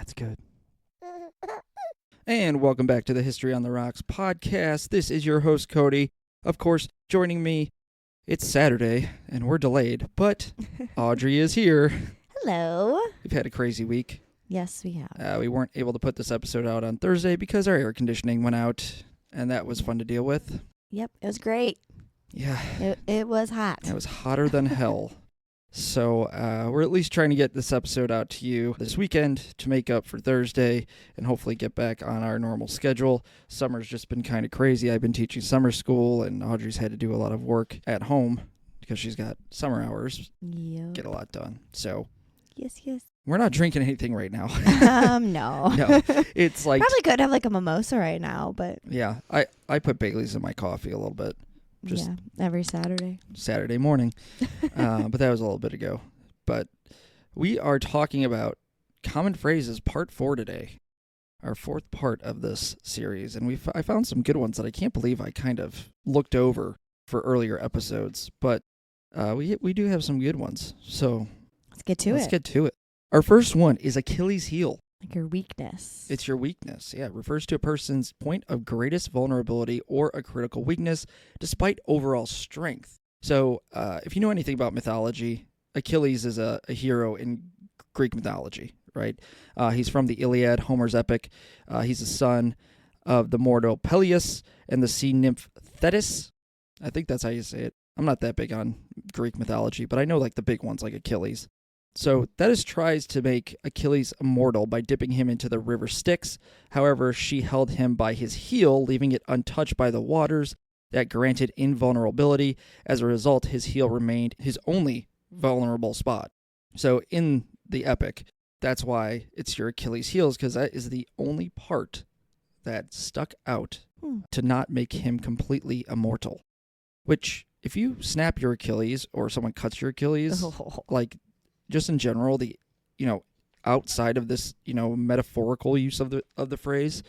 That's good. And welcome back to the History on the Rocks podcast. This is your host, Cody. Of course, joining me, it's Saturday, and we're delayed, but Audrey is here. Hello. We've had a crazy week. Yes, we have. We weren't able to put this episode out on Thursday because our air conditioning went out, and that was fun to deal with. Yep, it was great. Yeah. It was hot. It was hotter than hell. So we're at least trying to get this episode out to you this weekend to make up for Thursday and hopefully get back on our normal schedule. Summer's just been kind of crazy. I've been teaching summer school, and Audrey's had to do a lot of work at home because she's got summer hours. Yep. Get a lot done. So Yes. we're not drinking anything right now. No. No. It's like... Probably could have like a mimosa right now, but... Yeah. I put Baileys in my coffee a little bit. Just every Saturday morning. But that was a little bit ago. But we are talking about common phrases part 4 today, our fourth part of this series. And I found some good ones that I can't believe I kind of looked over for earlier episodes. But we do have some good ones. So Let's get to it. Our first one is Achilles' heel. Like your weakness. It's your weakness. Yeah, it refers to a person's point of greatest vulnerability or a critical weakness despite overall strength. So if you know anything about mythology, Achilles is a hero in Greek mythology, right? He's from the Iliad, Homer's epic. He's the son of the mortal Peleus and the sea nymph Thetis. I think that's how you say it. I'm not that big on Greek mythology, but I know like the big ones like Achilles. So Thetis tries to make Achilles immortal by dipping him into the river Styx. However, she held him by his heel, leaving it untouched by the waters that granted invulnerability. As a result, his heel remained his only vulnerable spot. So in the epic, that's why it's your Achilles' heels, because that is the only part that stuck out to not make him completely immortal. Which, if you snap your Achilles or someone cuts your Achilles, like... just in general, outside of this, metaphorical use of the phrase,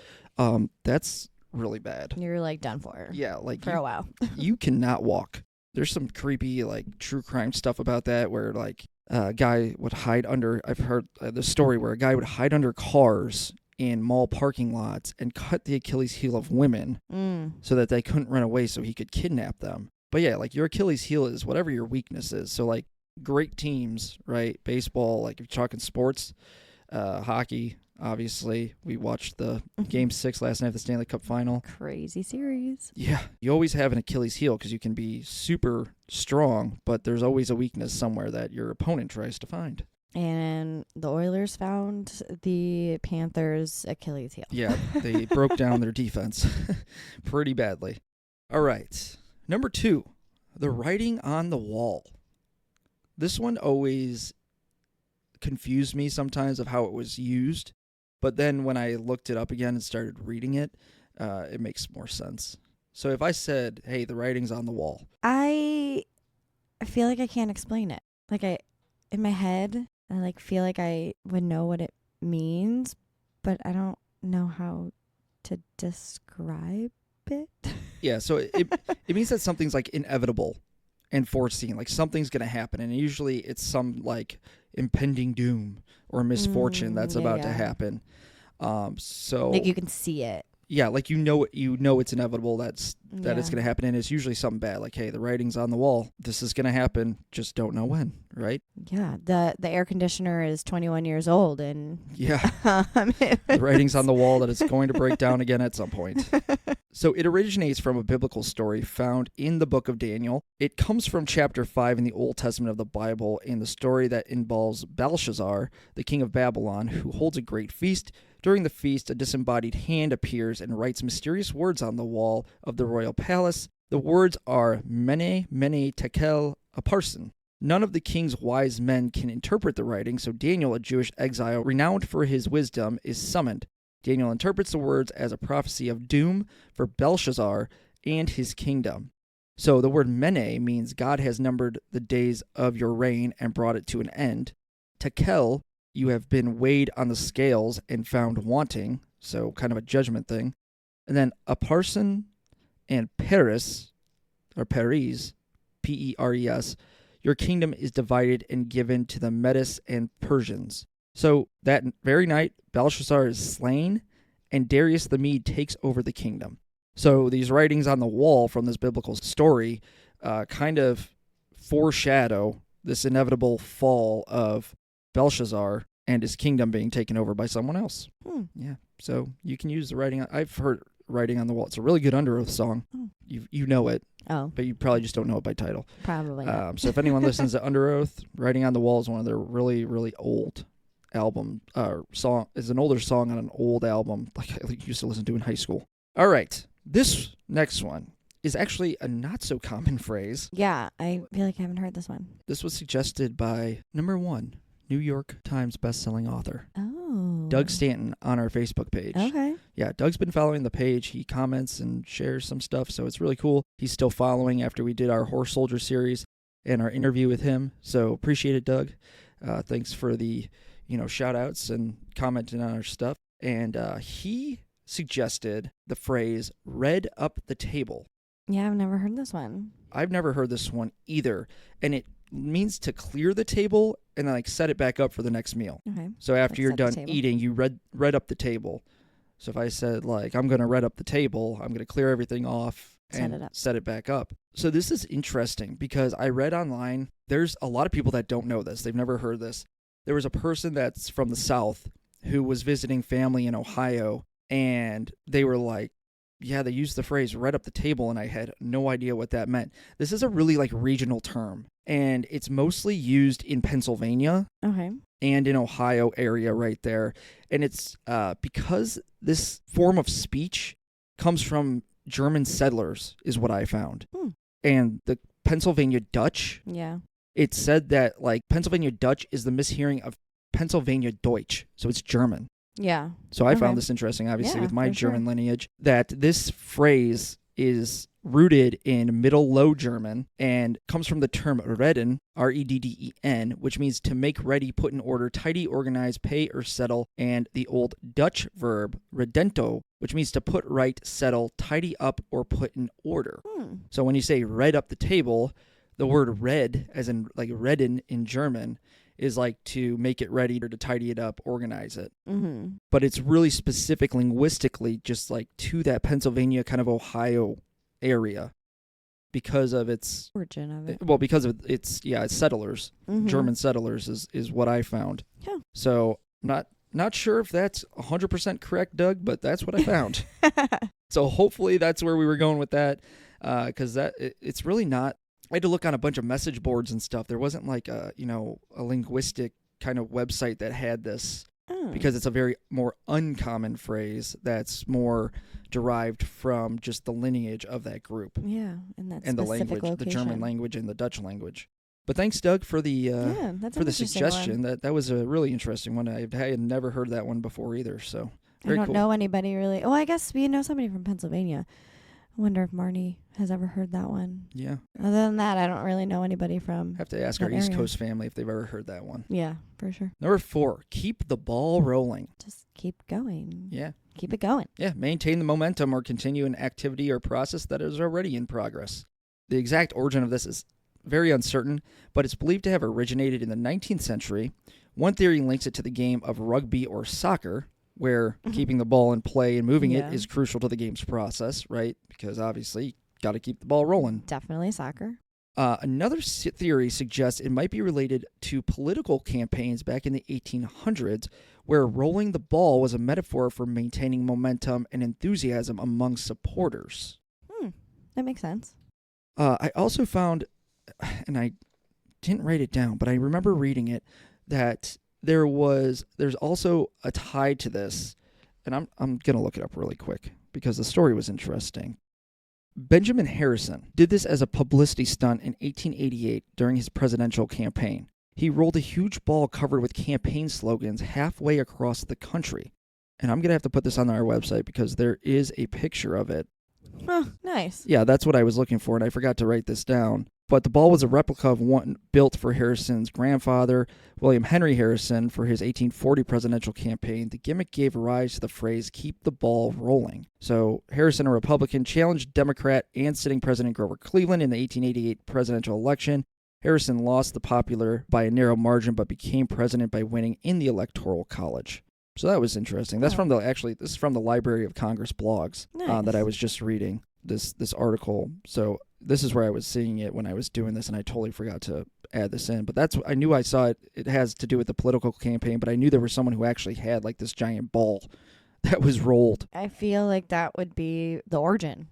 that's really bad. You're like done for. Yeah, like for a while. You cannot walk. There's some creepy like true crime stuff about that where like a guy would hide under. I've heard the story where a guy would hide under cars in mall parking lots and cut the Achilles heel of women so that they couldn't run away, so he could kidnap them. But yeah, like your Achilles heel is whatever your weakness is. So like. Great teams, right? Baseball, like if you're talking sports, hockey, obviously. We watched the Game 6 last night of the Stanley Cup Final. Crazy series. Yeah. You always have an Achilles heel because you can be super strong, but there's always a weakness somewhere that your opponent tries to find. And the Oilers found the Panthers' Achilles heel. Yeah, they broke down their defense pretty badly. All right. Number 2, the writing on the wall. This one always confused me sometimes of how it was used, but then when I looked it up again and started reading it, it makes more sense. So if I said, hey, the writing's on the wall. I feel like I can't explain it. Like in my head, I like feel like I would know what it means, but I don't know how to describe it. Yeah, so it means that something's like inevitable and foreseen, like something's going to happen, and usually it's some like impending doom or misfortune that's about to happen. So like you can see it. Yeah, like you know it's inevitable that it's going to happen, and it's usually something bad. Like, hey, the writing's on the wall. This is going to happen. Just don't know when, right? Yeah, the air conditioner is 21 years old, and the writing's on the wall that it's going to break down again at some point. So it originates from a biblical story found in the book of Daniel. It comes from chapter 5 in the Old Testament of the Bible, in the story that involves Belshazzar, the king of Babylon, who holds a great feast. During the feast, a disembodied hand appears and writes mysterious words on the wall of the royal palace. The words are Mene, Mene, Tekel, Upharsin. None of the king's wise men can interpret the writing, so Daniel, a Jewish exile renowned for his wisdom, is summoned. Daniel interprets the words as a prophecy of doom for Belshazzar and his kingdom. So the word Mene means God has numbered the days of your reign and brought it to an end. Tekel, you have been weighed on the scales and found wanting, so kind of a judgment thing. And then Upharsin and Peres, or Peres, Peres, your kingdom is divided and given to the Medes and Persians. So that very night, Belshazzar is slain, and Darius the Mede takes over the kingdom. So these writings on the wall from this biblical story kind of foreshadow this inevitable fall of Belshazzar and his kingdom being taken over by someone else. Yeah, so you can use the writing. I've heard writing on the wall. It's a really good Under Oath song. You know it. Oh. But you probably just don't know it by title. Probably not. So if anyone listens to Under Oath, Writing on the Wall is one of their really, really old album song. Is an older song on an old album like I used to listen to in high school. All right. This next one is actually a not so common phrase. Yeah, I feel like I haven't heard this one. This was suggested by number 1 New York Times bestselling author. Oh. Doug Stanton on our Facebook page. Okay. Yeah, Doug's been following the page. He comments and shares some stuff, so it's really cool. He's still following after we did our Horse Soldier series and our interview with him. So appreciate it, Doug. Thanks for the shout outs and commenting on our stuff. And he suggested the phrase "read up the table." Yeah, I've never heard this one. I've never heard this one either, and it means to clear the table and then set it back up for the next meal. Okay. So after Like you're set the done table. eating, you read up the table. So if I said I'm going to read up the table, I'm going to clear everything off and set it back up. So this is interesting because I read online, there's a lot of people that don't know this. They've never heard this. There was a person that's from the South who was visiting family in Ohio, and they were like, yeah, they used the phrase "read up the table," and I had no idea what that meant. This is a really regional term, and it's mostly used in Pennsylvania. Okay. And in Ohio area right there. And it's because this form of speech comes from German settlers is what I found. And the Pennsylvania Dutch, it said that Pennsylvania Dutch is the mishearing of Pennsylvania Deutsch. So it's German. Yeah. So I found this interesting, obviously, with my German lineage, that this phrase is rooted in Middle Low German and comes from the term redden, R-E-D-D-E-N, which means to make ready, put in order, tidy, organize, pay, or settle, and the Old Dutch verb redento, which means to put right, settle, tidy up, or put in order. So when you say read up the table, the word red, as in redden in German, is to make it ready or to tidy it up, organize it. But it's really specific linguistically just to that Pennsylvania kind of Ohio area because of its origin of it. Well, because of its settlers, German settlers is what I found. Yeah. So not sure if that's 100% correct, Doug, but that's what I found. So hopefully that's where we were going with that, because it's really not. I had to look on a bunch of message boards and stuff. There wasn't a linguistic kind of website that had this because it's a very more uncommon phrase that's more derived from just the lineage of that group. Yeah, and the language, location. the German language and the Dutch language. But thanks, Doug, for the suggestion. That was a really interesting one. I had never heard that one before either. So very I don't cool. know anybody really. Oh, I guess we know somebody from Pennsylvania. I wonder if Marnie has ever heard that one. Yeah. Other than that, I don't really know anybody from. Have to ask our East Coast family if they've ever heard that one. Yeah, for sure. Number 4, keep the ball rolling. Just keep going. Yeah. Keep it going. Yeah, maintain the momentum or continue an activity or process that is already in progress. The exact origin of this is very uncertain, but it's believed to have originated in the 19th century. One theory links it to the game of rugby or soccer, where keeping the ball in play and moving it is crucial to the game's process, right? Because obviously, you got to keep the ball rolling. Definitely soccer. Another theory suggests it might be related to political campaigns back in the 1800s, where rolling the ball was a metaphor for maintaining momentum and enthusiasm among supporters. That makes sense. I also found, and I didn't write it down, but I remember reading it, that there's also a tie to this, and I'm going to look it up really quick because the story was interesting. Benjamin Harrison did this as a publicity stunt in 1888 during his presidential campaign. He rolled a huge ball covered with campaign slogans halfway across the country. And I'm going to have to put this on our website because there is a picture of it. Oh, nice. Yeah, that's what I was looking for, and I forgot to write this down. But the ball was a replica of one built for Harrison's grandfather, William Henry Harrison, for his 1840 presidential campaign. The gimmick gave rise to the phrase, keep the ball rolling. So Harrison, a Republican, challenged Democrat and sitting President Grover Cleveland in the 1888 presidential election. Harrison lost the popular by a narrow margin but became president by winning in the Electoral College. So that was interesting. That's from this is from the Library of Congress blogs that I was just reading this article. So this is where I was seeing it when I was doing this, and I totally forgot to add this in. But I knew I saw it. It has to do with the political campaign, but I knew there was someone who actually had like this giant ball that was rolled. I feel like that would be the origin.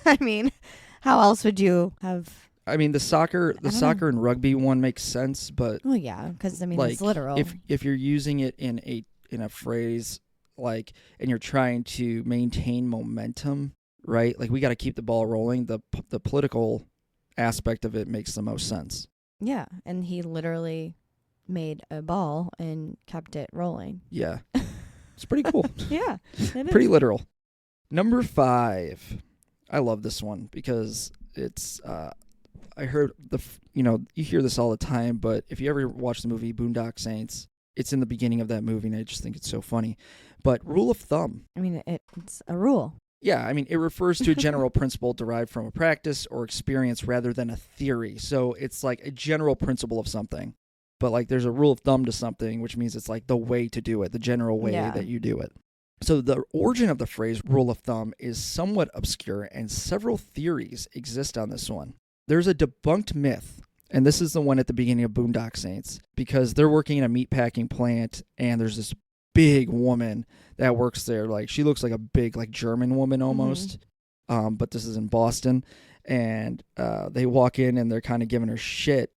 I mean, how else would you have? I mean, the soccer and rugby one makes sense, but well, yeah, because I mean, like, it's literal. If you're using it in a phrase like, and you're trying to maintain momentum, right? Like, we got to keep the ball rolling. The political aspect of it makes the most sense. Yeah, and he literally made a ball and kept it rolling. Yeah, it's pretty cool. Yeah, it pretty is. literal. Number 5. I love this one because it's. I heard you hear this all the time, but if you ever watch the movie Boondock Saints, it's in the beginning of that movie, and I just think it's so funny. But rule of thumb. I mean, it's a rule. Yeah, I mean, it refers to a general principle derived from a practice or experience rather than a theory. So it's like a general principle of something. But like there's a rule of thumb to something, which means it's like the way to do it, the general way that you do it. So the origin of the phrase rule of thumb is somewhat obscure, and several theories exist on this one. There's a debunked myth, and this is the one at the beginning of Boondock Saints, because they're working in a meatpacking plant, and there's this big woman that works there. Like, she looks like a big, like, German woman almost, but this is in Boston, and they walk in, and they're kind of giving her shit,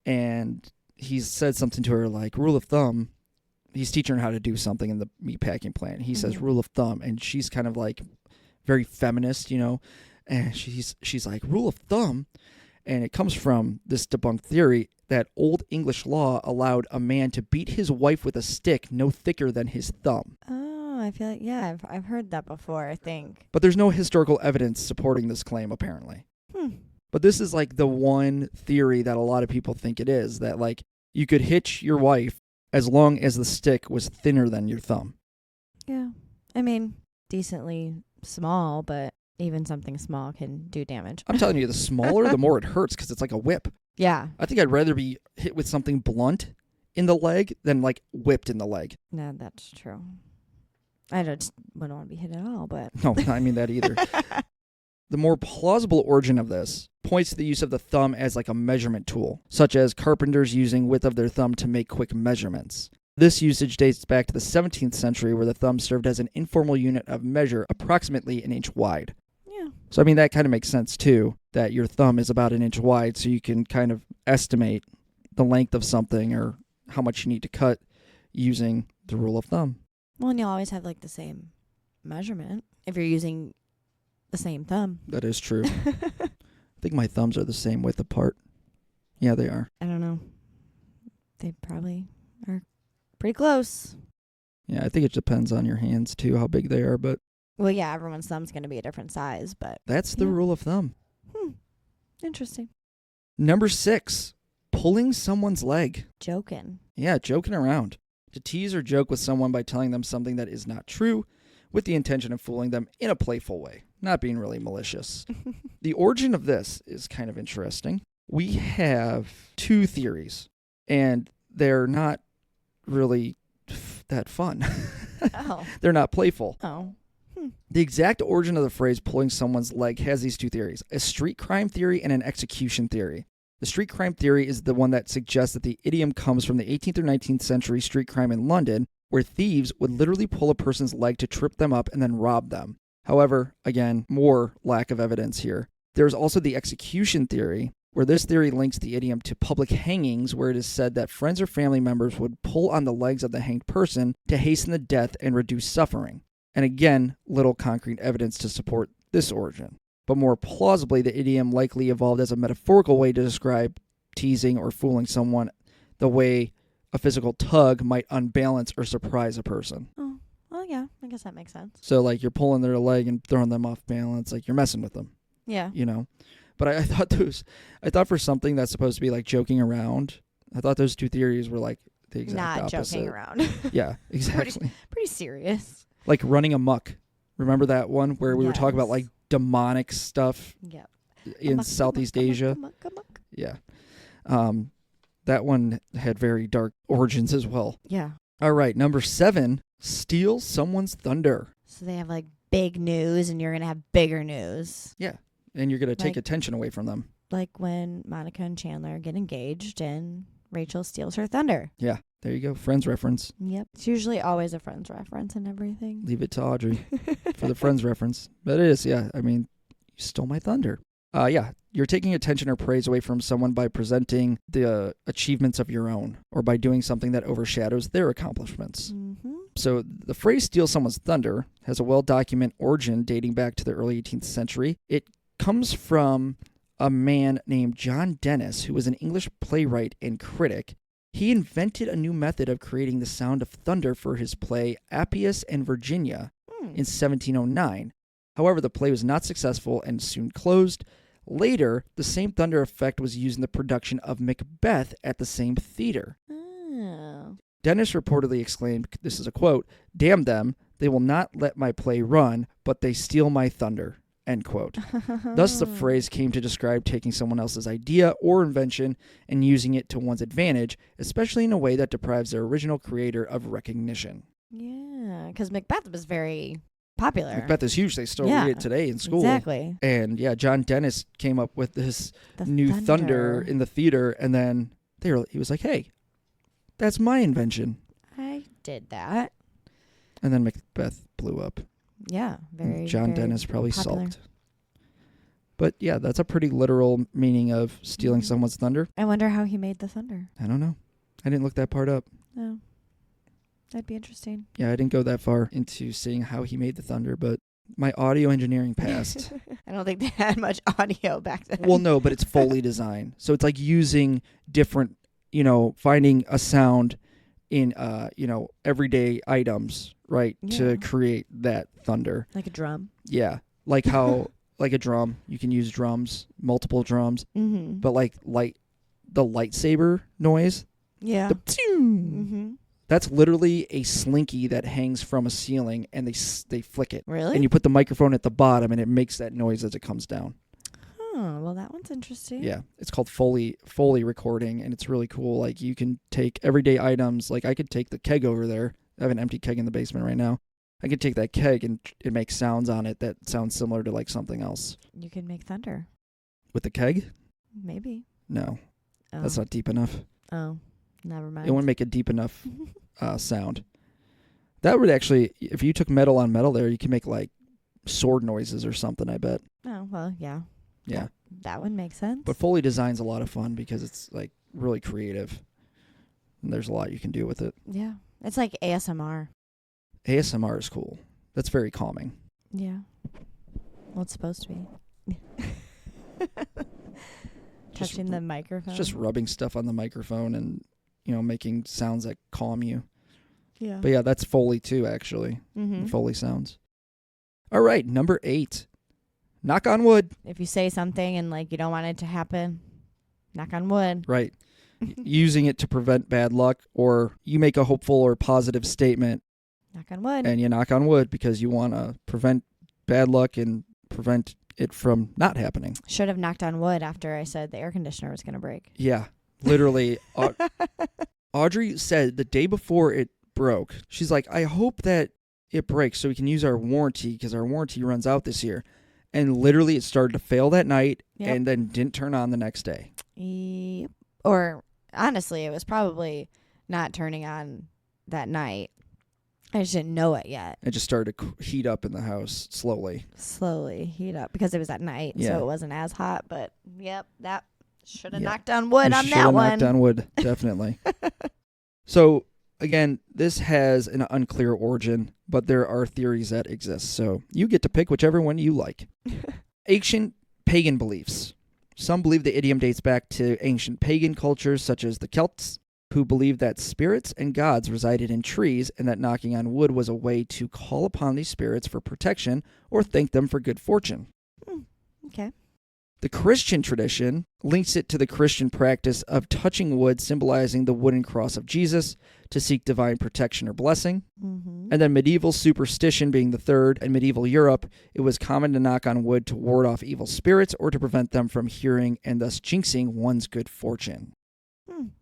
and he said something to her like, rule of thumb. He's teaching her how to do something in the meatpacking plant. He says rule of thumb, and she's kind of like very feminist, and she's like, rule of thumb. And it comes from this debunked theory that Old English law allowed a man to beat his wife with a stick no thicker than his thumb. Oh, I feel like, yeah, I've heard that before, I think. But there's no historical evidence supporting this claim, apparently. But this is like the one theory that a lot of people think it is, that like you could hitch your wife as long as the stick was thinner than your thumb. Yeah. I mean, decently small, but even something small can do damage. I'm telling you, the smaller, the more it hurts because it's like a whip. Yeah. I think I'd rather be hit with something blunt in the leg than like whipped in the leg. No, that's true. I just wouldn't want to be hit at all, but... No, I mean that either. The more plausible origin of this points to the use of the thumb as like a measurement tool, such as carpenters using width of their thumb to make quick measurements. This usage dates back to the 17th century, where the thumb served as an informal unit of measure approximately an inch wide. Yeah. So, I mean, that kind of makes sense, too, that your thumb is about an inch wide, so you can kind of estimate the length of something or how much you need to cut using the rule of thumb. Well, and you'll always have like the same measurement if you're using the same thumb. That is true. I think my thumbs are the same width apart. Yeah, they are. I don't know. They probably are pretty close. Yeah, I think it depends on your hands, too, how big they are, but... Well, yeah, everyone's thumb's going to be a different size, but... That's the rule of thumb. Interesting. Number 6, pulling someone's leg. Joking. Yeah, joking around. To tease or joke with someone by telling them something that is not true, with the intention of fooling them in a playful way, not being really malicious. The origin of this is kind of interesting. We have 2 theories, and they're not really that fun. Oh. They're not playful. Oh. The exact origin of the phrase pulling someone's leg has these 2 theories, a street crime theory and an execution theory. The street crime theory is the one that suggests that the idiom comes from the 18th or 19th century street crime in London, where thieves would literally pull a person's leg to trip them up and then rob them. However, again, more lack of evidence here. There's also the execution theory, where this theory links the idiom to public hangings, where it is said that friends or family members would pull on the legs of the hanged person to hasten the death and reduce suffering. And again, little concrete evidence to support this origin. But more plausibly, the idiom likely evolved as a metaphorical way to describe teasing or fooling someone, the way a physical tug might unbalance or surprise a person. Oh, well, yeah, I guess that makes sense. So, like, you're pulling their leg and throwing them off balance, like you're messing with them. Yeah. But I thought for something that's supposed to be like joking around, I thought those 2 theories were like the exact opposite. Not joking around. Yeah, exactly. Pretty serious. Like running amok. Remember that one where we were talking about like demonic stuff in Southeast Asia? Amok. Yeah. That one had very dark origins as well. Yeah. All right, number 7, steal someone's thunder. So they have like big news and you're going to have bigger news. Yeah, and you're going to take Like- attention away from them. Like when Monica and Chandler get engaged and Rachel steals her thunder. Yeah, there you go. Friends reference. Yep. It's usually always a Friends reference and everything. Leave it to Audrey for the Friends reference. But it is, yeah. I mean, you stole my thunder. Yeah, you're taking attention or praise away from someone by presenting the achievements of your own or by doing something that overshadows their accomplishments. Mm-hmm. So the phrase steal someone's thunder has a well-documented origin dating back to the early 18th century. It comes from a man named John Dennis, who was an English playwright and critic. He invented a new method of creating the sound of thunder for his play Appius and Virginia in 1709. However, the play was not successful and soon closed. Later, the same thunder effect was used in the production of Macbeth at the same theater. Oh. Dennis reportedly exclaimed, this is a quote, "Damn them, they will not let my play run, but they steal my thunder," end quote. Thus, the phrase came to describe taking someone else's idea or invention and using it to one's advantage, especially in a way that deprives their original creator of recognition. Yeah, because Macbeth was very popular. Macbeth is huge. They still Yeah, read it today in school. Exactly. And yeah, John Dennis came up with this The new thunder in the theater, and then he was like, "Hey, that's my invention." I did that. And then Macbeth blew up. Yeah, very. John very Dennis probably popular. sulked. But yeah, that's a pretty literal meaning of stealing someone's thunder. I wonder how he made the thunder. I don't know. I didn't look that part up. Oh, that'd be interesting. Yeah, I didn't go that far into seeing how he made the thunder, but my audio engineering passed. I don't think they had much audio back then. Well, no, but it's Foley design. So it's like using different, finding a sound in, everyday items, right, Yeah. to create that thunder. Like a drum. Yeah, like how, like a drum, you can use drums, multiple drums, Mm-hmm. but like the lightsaber noise, Yeah. the Mm-hmm. that's literally a slinky that hangs from a ceiling, and they flick it. Really? And you put the microphone at the bottom, and it makes that noise as it comes down. Oh, well, that one's interesting. Yeah, it's called Foley recording, and it's really cool. Like, you can take everyday items. Like, I could take the keg over there. I have an empty keg in the basement right now. I could take that keg, and it makes sounds on it that sound similar to, like, something else. You can make thunder. With the keg? Maybe. No, Oh. that's not deep enough. Oh, never mind. It wouldn't make a deep enough sound. That would actually, if you took metal on metal there, you could make, like, sword noises or something, I bet. Oh, well, yeah. Yeah. That would make sense. But Foley design's a lot of fun because it's, like, really creative. And there's a lot you can do with it. Yeah. It's like ASMR. ASMR is cool. That's very calming. Yeah. Well, it's supposed to be. Just Touching the microphone. It's just rubbing stuff on the microphone and, making sounds that calm you. Yeah. But yeah, that's Foley too, actually. Mm-hmm. Foley sounds. All right, number 8. Knock on wood. If you say something and like you don't want it to happen, knock on wood. Right. Using it to prevent bad luck, or you make a hopeful or positive statement Knock on wood. and you knock on wood because you want to prevent bad luck and prevent it from not happening. Should have knocked on wood after I said the air conditioner was going to break. Yeah, literally. Audrey said the day before it broke, she's like, I hope that it breaks so we can use our warranty because our warranty runs out this year. And literally it started to fail that night Yep. and then didn't turn on the next day. Yep. Or honestly, it was probably not turning on that night. I just didn't know it yet. It just started to heat up in the house slowly. Slowly heat up because it was at night, Yeah. so it wasn't as hot. But yep, that should have Yeah. knocked on wood You on should that have one. knocked on wood, definitely. So, again, this has an unclear origin, but there are theories that exist. So you get to pick whichever one you like. Ancient pagan beliefs. Some believe the idiom dates back to ancient pagan cultures such as the Celts, who believed that spirits and gods resided in trees and that knocking on wood was a way to call upon these spirits for protection or thank them for good fortune. Okay. The Christian tradition links it to the Christian practice of touching wood, symbolizing the wooden cross of Jesus, to seek divine protection or blessing. Mm-hmm. And then medieval superstition being the third. In medieval Europe, it was common to knock on wood to ward off evil spirits or to prevent them from hearing and thus jinxing one's good fortune.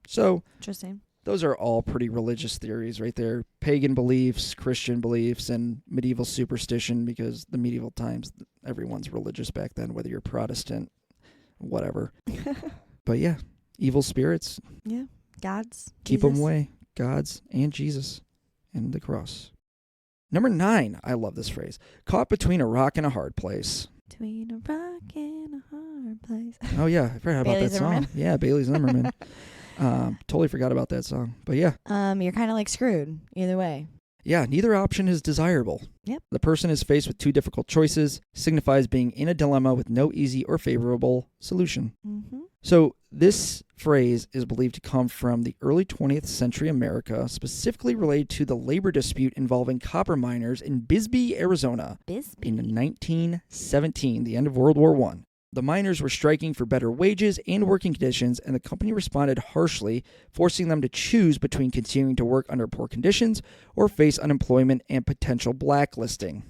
So Interesting. those are all pretty religious theories right there. Pagan beliefs, Christian beliefs, and medieval superstition, because the medieval times, everyone's religious back then, whether you're Protestant, whatever. But yeah, evil spirits, Yeah. Gods. keep them Jesus. away. Gods and Jesus and the cross. Number 9, I love this phrase. Caught between a rock and a hard place. Between a rock and a hard place. Oh yeah, I forgot about Bailey that song. Zimmerman. Yeah, Bailey Zimmerman. Totally forgot about that song. But yeah. You're kind of like screwed either way. Yeah, neither option is desirable. Yep. The person is faced with 2 difficult choices, signifies being in a dilemma with no easy or favorable solution. Mm-hmm. So this phrase is believed to come from the early 20th century America, specifically related to the labor dispute involving copper miners in Bisbee, Arizona Bisbee. in 1917, the end of World War I. The miners were striking for better wages and working conditions, and the company responded harshly, forcing them to choose between continuing to work under poor conditions or face unemployment and potential blacklisting.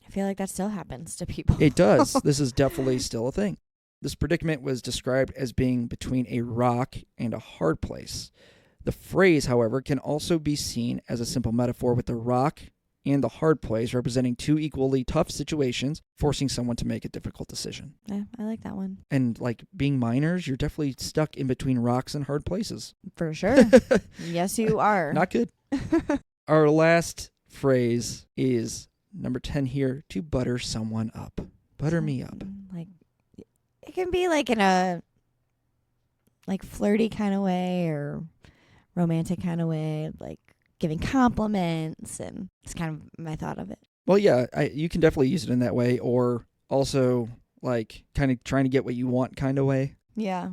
I feel like that still happens to people. It does. This is definitely still a thing. This predicament was described as being between a rock and a hard place. The phrase, however, can also be seen as a simple metaphor, with the rock and the hard place representing 2 equally tough situations, forcing someone to make a difficult decision. Yeah, I like that one. And like being miners, you're definitely stuck in between rocks and hard places. For sure. Yes, you are. Not good. Our last phrase is number 10 here, to butter someone up. Butter me up. Like, it can be like in a like flirty kind of way or romantic kind of way, like giving compliments, and it's kind of my thought of it. Well, yeah, you can definitely use it in that way, or also like kind of trying to get what you want kind of way. Yeah.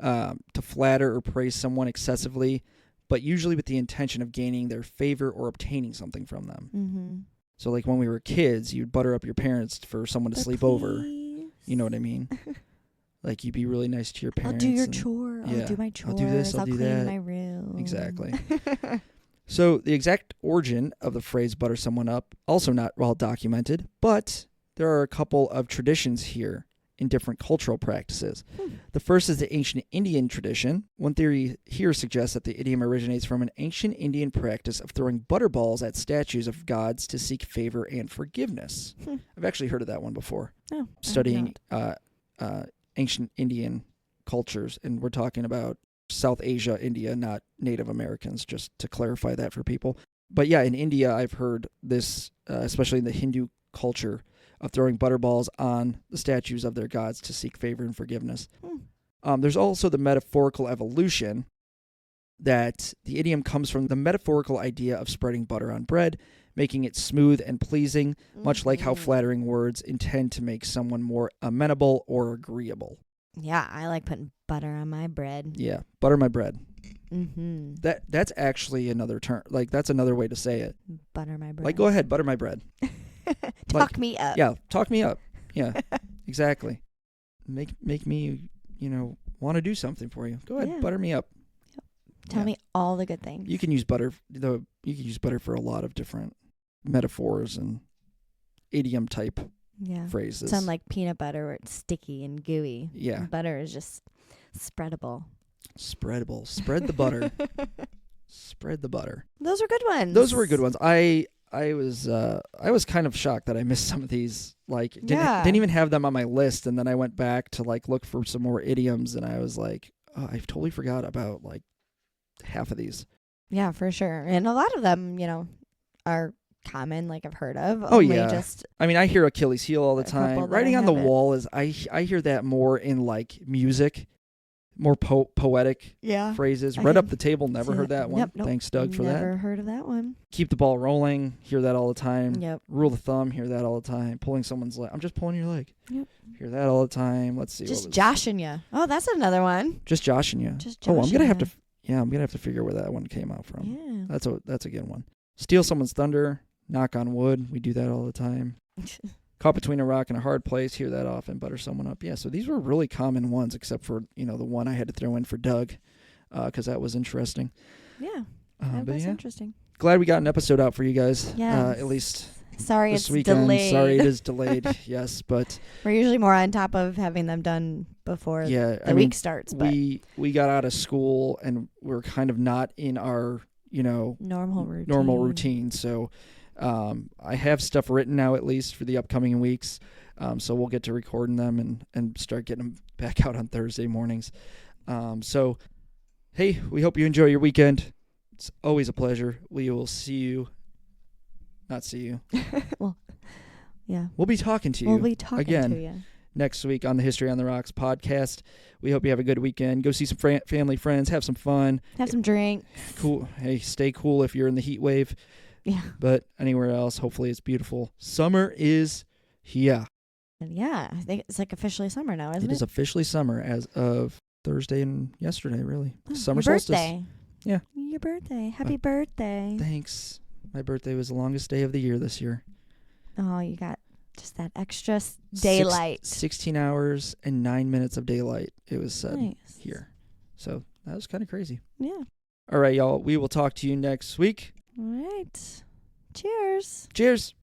To flatter or praise someone excessively, but usually with the intention of gaining their favor or obtaining something from them. Mm-hmm. So like when we were kids, you'd butter up your parents for someone to sleep over. You know what I mean? Like you'd be really nice to your parents. I'll do your chore. yeah, I'll do my chores. I'll do this, I'll do clean that. my room. Exactly. So the exact origin of the phrase butter someone up, also not well documented, but there are a couple of traditions here in different cultural practices. The first is the ancient Indian tradition. One theory here suggests that the idiom originates from an ancient Indian practice of throwing butterballs at statues of gods to seek favor and forgiveness. I've actually heard of that one before. Oh, Studying ancient Indian cultures, and we're talking about South Asia, India, not Native Americans, just to clarify that for people. But yeah, in India, I've heard this, especially in the Hindu culture, of throwing butterballs on the statues of their gods to seek favor and forgiveness. There's also the metaphorical evolution, that the idiom comes from the metaphorical idea of spreading butter on bread, making it smooth and pleasing, much like how flattering words intend to make someone more amenable or agreeable. Yeah, I like putting butter on my bread. Yeah, butter my bread. Mm-hmm. That's actually another term. Like, that's another way to say it. Butter my bread. Like, go ahead, butter my bread. Talk me up. Yeah, talk me up. Yeah, exactly. Make me, want to do something for you. Go ahead, Yeah. butter me up. Tell me all the good things. You can use butter. You can use butter for a lot of different metaphors and idiom type phrases. Sound like peanut butter where it's sticky and gooey. Yeah. Butter is just spreadable. Spreadable. Spread the butter. Spread the butter. Those are good ones. Those were good ones. I was kind of shocked that I missed some of these. Like, didn't even have them on my list, and then I went back to like look for some more idioms, and I was like, oh, I totally forgot about like half of these. Yeah, for sure. And a lot of them, are common, like I've heard of. Oh, Only yeah. Just I mean, I hear Achilles heel all the a couple time. that Writing I on the haven't. wall is I hear that more in like music, more poetic phrases. I Read can up the table. Never see heard that one. Yep, nope. Thanks, Doug, for Never that. heard of that one. Keep the ball rolling. Hear that all the time. Yep. Rule of thumb. Hear that all the time. Pulling someone's leg. I'm just pulling your leg. Yep. Hear that all the time. Let's see. Just what was, joshing you. Oh, that's another one. Just joshing you. Just Oh, I'm gonna joshing have ya. to. Yeah, I'm gonna have to figure where that one came out from. Yeah. That's a good one. Steal someone's thunder. Knock on wood. We do that all the time. Caught between a rock and a hard place. Hear that often. Butter someone up. Yeah. So these were really common ones, except for the one I had to throw in for Doug, because that was interesting. Yeah. But That's yeah, interesting. glad we got an episode out for you guys. Yeah. At least Sorry this it's weekend. delayed. Sorry it is delayed. Yes, but We're usually more on top of having them done before yeah, the week starts. But we got out of school and we're kind of not in our normal routine. So I have stuff written now at least for the upcoming weeks. So we'll get to recording them and start getting them back out on Thursday mornings. So hey, we hope you enjoy your weekend. It's always a pleasure. We will not see you. Well, yeah. We'll be talking to you. We'll be talking again to you next week on the History on the Rocks podcast. We hope you have a good weekend. Go see some family, friends, have some fun. Have some drinks. Cool. Hey, stay cool if you're in the heat wave. Yeah. But anywhere else, hopefully it's beautiful. Summer is here. And yeah, I think it's like officially summer now, isn't it? It is officially summer as of Thursday and yesterday, really. Oh, Summer your solstice. Birthday. Yeah. Your birthday. Happy birthday. Thanks. My birthday was the longest day of the year this year. Oh, you got just that extra daylight. 16 hours and 9 minutes of daylight, it was said Nice. here. So that was kind of crazy. Yeah. All right, y'all. We will talk to you next week. All right. Cheers. Cheers.